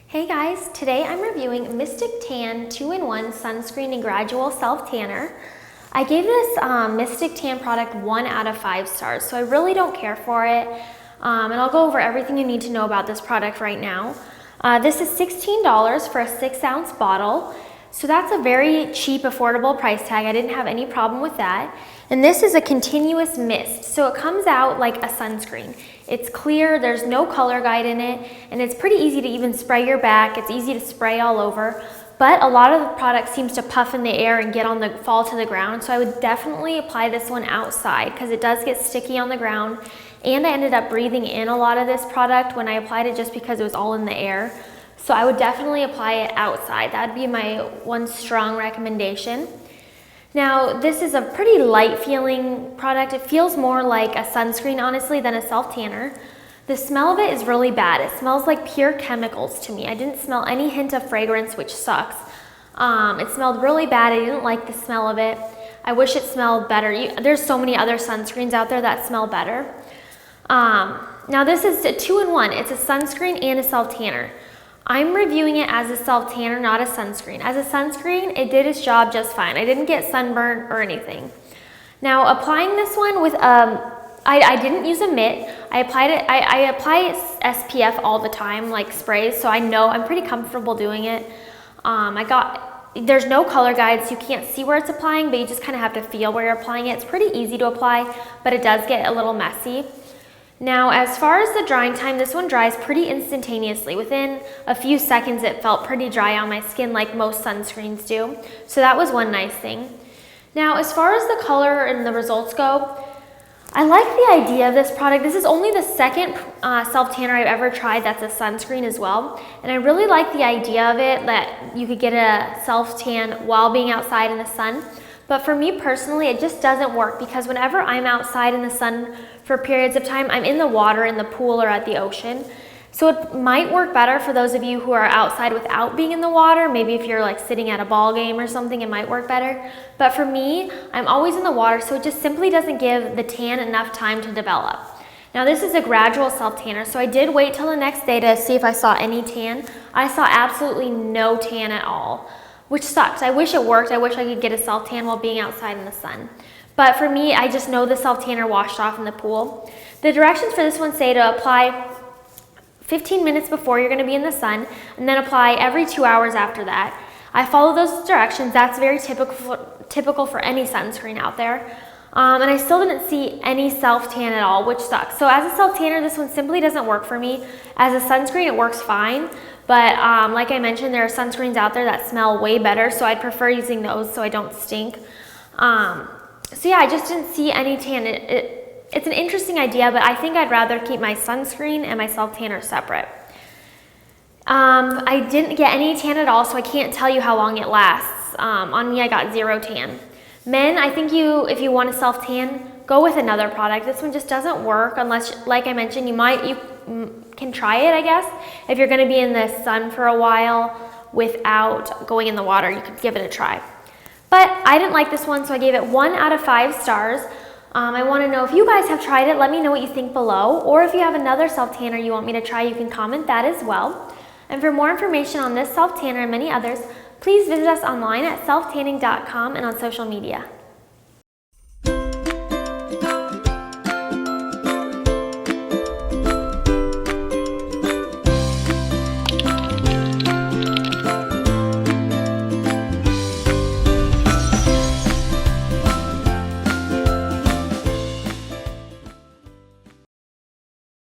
Hey guys, today I'm reviewing Mystic Tan 2-in-1 Sunscreen and Gradual Self Tanner. I gave this Mystic Tan product 1 out of 5 stars, so I really don't care for it. And I'll go over everything you need to know about this product right now. This is $16 for a 6-ounce bottle, so that's a very cheap, affordable price tag. I didn't have any problem with that. And this is a continuous mist, so it comes out like a sunscreen. It's clear, there's no color guide in it, and it's pretty easy to even spray your back. It's easy to spray all over, but a lot of the product seems to puff in the air and fall to the ground, so I would definitely apply this one outside because it does get sticky on the ground, and I ended up breathing in a lot of this product when I applied it just because it was all in the air. So I would definitely apply it outside. That would be my one strong recommendation. Now, this is a pretty light feeling product. It feels more like a sunscreen, honestly, than a self-tanner. The smell of it is really bad. It smells like pure chemicals to me. I didn't smell any hint of fragrance, which sucks. It smelled really bad. I didn't like the smell of it. I wish it smelled better. There's so many other sunscreens out there that smell better. Now, this is a 2-in-1. It's a sunscreen and a self-tanner. I'm reviewing it as a self-tanner, not a sunscreen. As a sunscreen, it did its job just fine. I didn't get sunburnt or anything. Now, applying this one with, I didn't use a mitt. I apply SPF all the time, like sprays, so I know I'm pretty comfortable doing it. There's no color guide, so you can't see where it's applying, but you just kind of have to feel where you're applying it. It's pretty easy to apply, but it does get a little messy. Now, as far as the drying time, this one dries pretty instantaneously. Within a few seconds, it felt pretty dry on my skin like most sunscreens do. So that was one nice thing. Now, as far as the color and the results go, I like the idea of this product. This is only the second self-tanner I've ever tried that's a sunscreen as well. And I really like the idea of it, that you could get a self-tan while being outside in the sun. But for me personally, it just doesn't work because whenever I'm outside in the sun for periods of time, I'm in the water, in the pool, or at the ocean. So it might work better for those of you who are outside without being in the water. Maybe if you're like sitting at a ball game or something, it might work better. But for me, I'm always in the water, so it just simply doesn't give the tan enough time to develop. Now, this is a gradual self-tanner, so I did wait till the next day to see if I saw any tan. I saw absolutely no tan at all, which sucks. I wish it worked. I wish I could get a self-tan while being outside in the sun. But for me, I just know the self-tanner washed off in the pool. The directions for this one say to apply 15 minutes before you're going to be in the sun, and then apply every 2 hours after that. I follow those directions. That's very typical for any sunscreen out there. And I still didn't see any self-tan at all, which sucks. So as a self-tanner, this one simply doesn't work for me. As a sunscreen, it works fine. But like I mentioned, there are sunscreens out there that smell way better, so I'd prefer using those so I don't stink. So yeah, I just didn't see any tan. It's an interesting idea, but I think I'd rather keep my sunscreen and my self-tanner separate. I didn't get any tan at all, so I can't tell you how long it lasts. On me, I got 0 tan. Men, I think if you want a self-tan, go with another product. This one just doesn't work unless, like I mentioned, you can try it, I guess. If you're gonna be in the sun for a while without going in the water, you could give it a try. But I didn't like this one, so I gave it 1 out of 5 stars. I wanna know if you guys have tried it, let me know what you think below. Or if you have another self-tanner you want me to try, you can comment that as well. And for more information on this self-tanner and many others, please visit us online at SelfTanning.com and on social media.